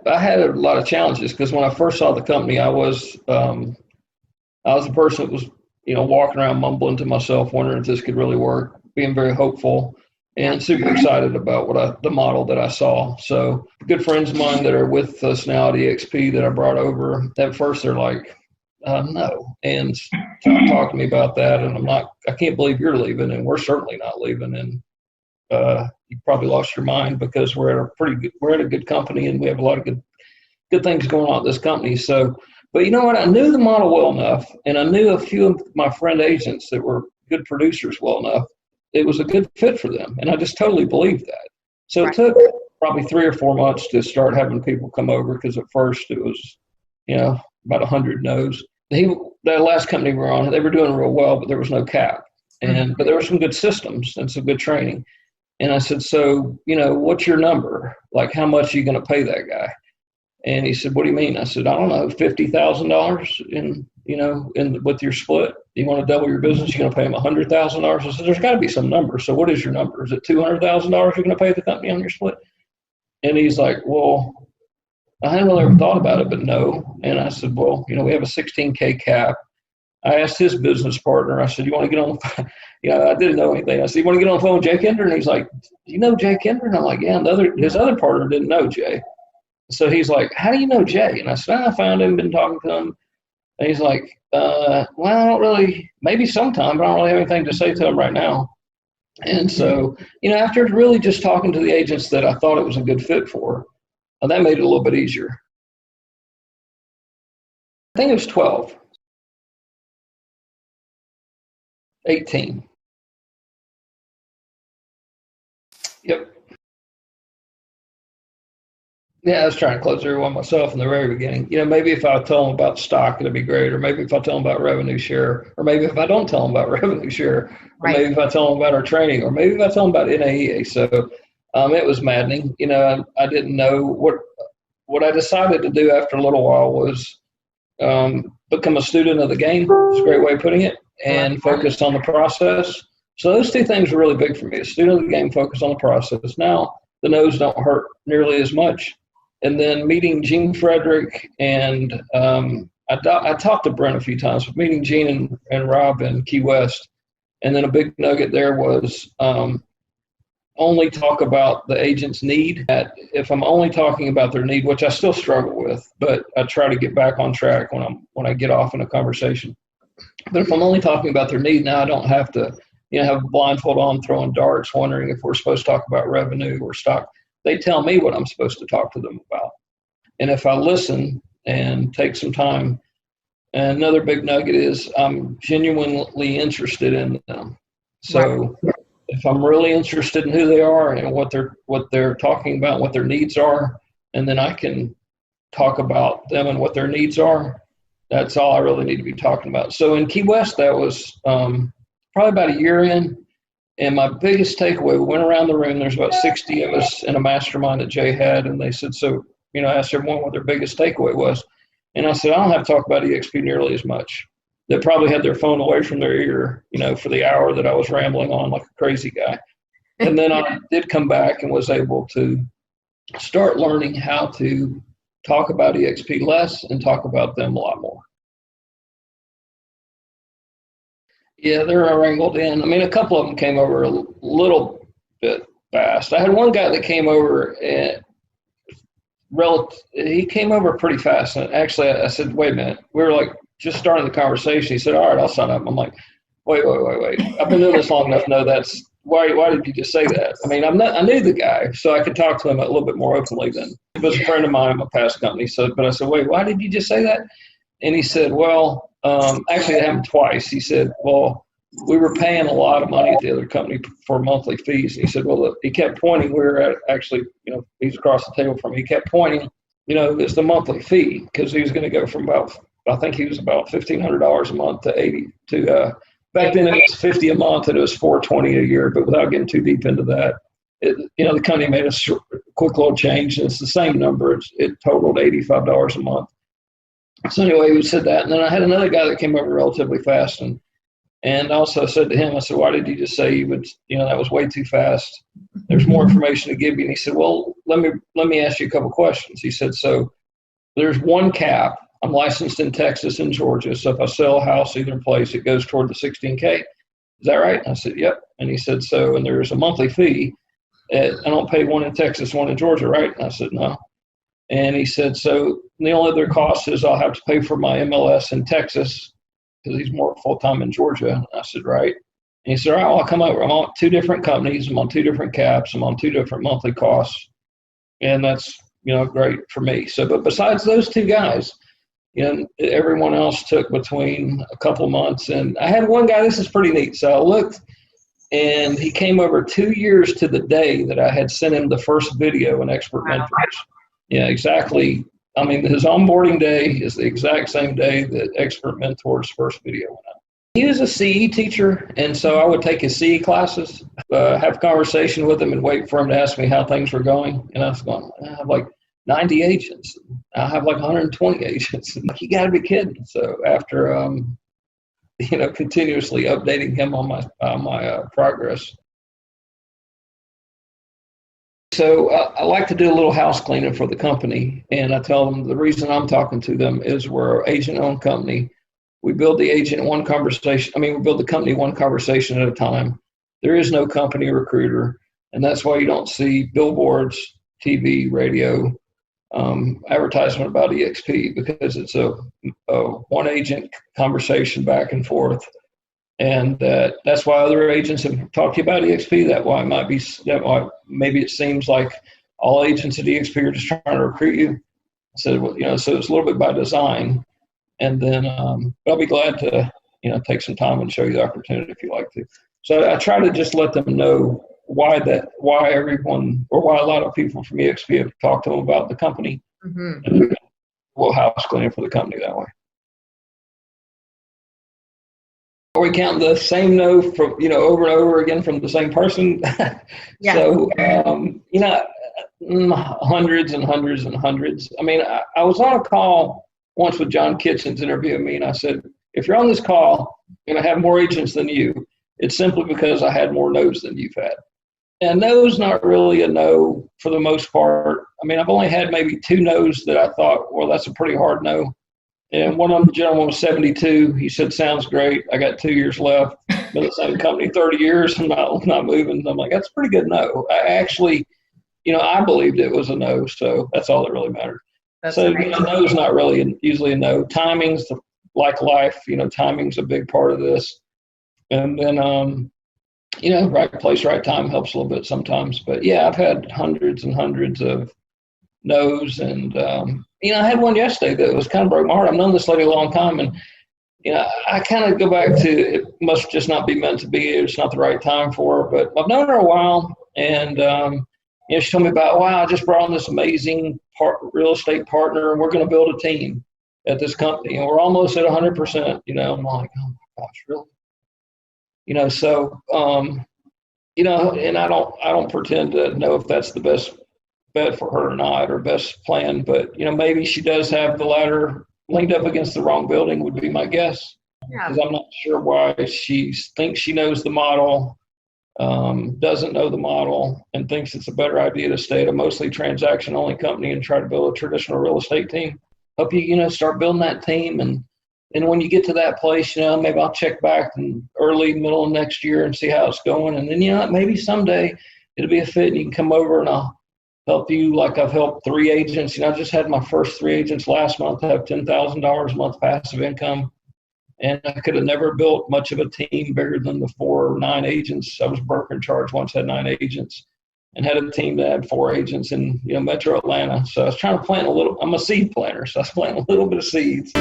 I had a lot of challenges because when I first saw the company, I was a person that was, walking around mumbling to myself, wondering if this could really work, being very hopeful and super excited about the model that I saw. So good friends of mine that are with us now at ExP that I brought over, at first they're like, no, and talk to me about that. And I can't believe you're leaving, and we're certainly not leaving. And you probably lost your mind because we're at a good company, and we have a lot of good things going on at this company. So, but you know what? I knew the model well enough, and I knew a few of my friend agents that were good producers well enough. It was a good fit for them, and I just totally believed that. So It took probably 3 or 4 months to start having people come over, because at first it was, about 100 no's. That last company we were on, they were doing real well, but there was no cap, but there were some good systems and some good training. And I said, so, what's your number? Like, how much are you going to pay that guy? And he said, what do you mean? I said, I don't know, $50,000 with your split. You want to double your business, you're going to pay him $100,000. I said, there's got to be some number. So what is your number? Is it $200,000 you're going to pay the company on your split? And he's like, well, I hadn't really ever thought about it, but no. And I said, well, we have a $16K cap. I asked his business partner, I said, you want to get on the phone? I didn't know anything. I said, you want to get on the phone with Jay Kinder? And he's like, do you know Jay Kinder? And I'm like, yeah. And his other partner didn't know Jay. So he's like, how do you know Jay? And I said, I found him, been talking to him. And he's like, well, I don't really, maybe sometime, but I don't really have anything to say to him right now. And so, after really just talking to the agents that I thought it was a good fit for, that made it a little bit easier. I think it was 12. 18. Yep. Yeah, I was trying to close everyone myself in the very beginning. Maybe if I tell them about stock, it'd be great. Or maybe if I tell them about revenue share, or maybe if I don't tell them about revenue share, or maybe if I tell them about our training, or maybe if I tell them about NAEA. So it was maddening. I didn't know what I decided to do after a little while was become a student of the game. It's a great way of putting it, and focused on the process. So those two things were really big for me. A student of the game, focus on the process. Now the no's don't hurt nearly as much. And then meeting Gene Frederick, and I talked to Brent a few times, but meeting Gene and Rob in Key West. And then a big nugget there was only talk about the agent's need. If I'm only talking about their need, which I still struggle with, but I try to get back on track when I get off in a conversation. But if I'm only talking about their need, now I don't have to have a blindfold on, throwing darts, wondering if we're supposed to talk about revenue or stock. They tell me what I'm supposed to talk to them about. And if I listen and take some time, and another big nugget is I'm genuinely interested in them. So if I'm really interested in who they are and what they're talking about, what their needs are, and then I can talk about them and what their needs are, that's all I really need to be talking about. So in Key West, that was probably about a year in. And my biggest takeaway, we went around the room, there's about 60 of us in a mastermind that Jay had, and they said, so, I asked everyone what their biggest takeaway was. And I said, I don't have to talk about EXP nearly as much. They probably had their phone away from their ear, for the hour that I was rambling on like a crazy guy. And then I did come back and was able to start learning how to talk about EXP less and talk about them a lot more. Yeah, they're wrangled in. A couple of them came over a little bit fast. I had one guy that came over and he came over pretty fast. And actually, I said, wait a minute. We were like just starting the conversation. He said, all right, I'll sign up. I'm like, wait. I've been doing this long enough to know that's why did you just say that? I knew the guy, so I could talk to him a little bit more openly than he was a friend of mine in my past company. So, but I said, wait, why did you just say that? And he said, well, actually it happened twice. He said, well, we were paying a lot of money at the other company for monthly fees. And he said, well, look, he kept pointing. We were at actually, he's across the table from me. He kept pointing, it's the monthly fee, because he was going to go from I think he was about $1,500 a month to 80 to, back then it was 50 a month and it was $420 a year, but without getting too deep into that, the company made a quick little change, and it's the same number. It totaled $85 a month. So anyway, we said that. And then I had another guy that came over relatively fast, and And also said to him, I said, why did you just say you would, that was way too fast. There's more information to give you. And he said, well, let me ask you a couple questions. He said, so there's one cap. I'm licensed in Texas and Georgia. So if I sell a house either place, it goes toward the 16K. Is that right? I said, yep. And he said, so, and there's a monthly fee. I don't pay one in Texas, one in Georgia, right? And I said, no. And he said, so the only other cost is I'll have to pay for my MLS in Texas because he's more full-time in Georgia. And I said, right. And he said, all right, well, I'll come over. I'm on 2 different companies. I'm on 2 different caps. I'm on 2 different monthly costs. And that's, great for me. So, but besides those 2 guys, everyone else took between a couple months. And I had one guy, this is pretty neat. So I looked, and he came over 2 years to the day that I had sent him the first video in Expert Mentors. Yeah, exactly. I mean, his onboarding day is the exact same day that Expert Mentors' first video went out. He was a CE teacher, and so I would take his CE classes, have a conversation with him, and wait for him to ask me how things were going. And I was going, I have like 90 agents. I have like 120 agents. You got to be kidding. So after, continuously updating him on my progress. So I like to do a little house cleaning for the company, and I tell them the reason I'm talking to them is we're an agent-owned company. We build the agent one conversation. We build the company one conversation at a time. There is no company recruiter, and that's why you don't see billboards, TV, radio, advertisement about EXP, because it's a one agent conversation back and forth. And that's why other agents have talked to you about EXP. That why maybe it seems like all agents at EXP are just trying to recruit you. So so it's a little bit by design. And then I'll be glad to take some time and show you the opportunity if you like to. So I try to just let them know why everyone, or why a lot of people from EXP have talked to them about the company. Mm-hmm. And we'll house cleaning for the company that way. Are we counting the same no from over and over again from the same person? Yeah. So hundreds and hundreds and hundreds. I was on a call once with John Kitchens interviewing me, and I said, if you're on this call and I have more agents than you, it's simply because I had more no's than you've had. And no's not really a no for the most part. I've only had maybe 2 no's that I thought, well, that's a pretty hard no. And one of them, the gentleman was 72. He said, sounds great. I got 2 years left. Been at the same company 30 years. I'm not moving. I'm like, that's a pretty good no. I actually, I believed it was a no. So that's all that really mattered. That's so no is not really usually a no. Timing's like life. Timing's a big part of this. And then, right place, right time helps a little bit sometimes. But yeah, I've had hundreds and hundreds of no's, and I had one yesterday that was kind of broke my heart. I've known this lady a long time, and I kind of go back to it must just not be meant to be. It's not the right time for her. But I've known her a while, and she told me about, wow, I just brought on this amazing real estate partner, and we're going to build a team at this company, and we're almost at 100%. I'm like, oh my gosh, really? So and I don't pretend to know if that's the best bet for her or not, or best plan, but maybe she does have the ladder leaned up against the wrong building would be my guess. Because I'm not sure why she thinks she knows the model, doesn't know the model, and thinks it's a better idea to stay at a mostly transaction only company and try to build a traditional real estate team. Hope you start building that team, and when you get to that place, maybe I'll check back in middle of next year and see how it's going, and then maybe someday it'll be a fit and you can come over and I'll help you like I've helped 3 agents. I just had my first 3 agents last month have $10,000 a month passive income. And I could have never built much of a team bigger than the 4 or 9 agents. I was broker in charge once, had 9 agents, and had a team that had 4 agents in Metro Atlanta. So I was trying to plant I'm a seed planter, so I was planting a little bit of seeds.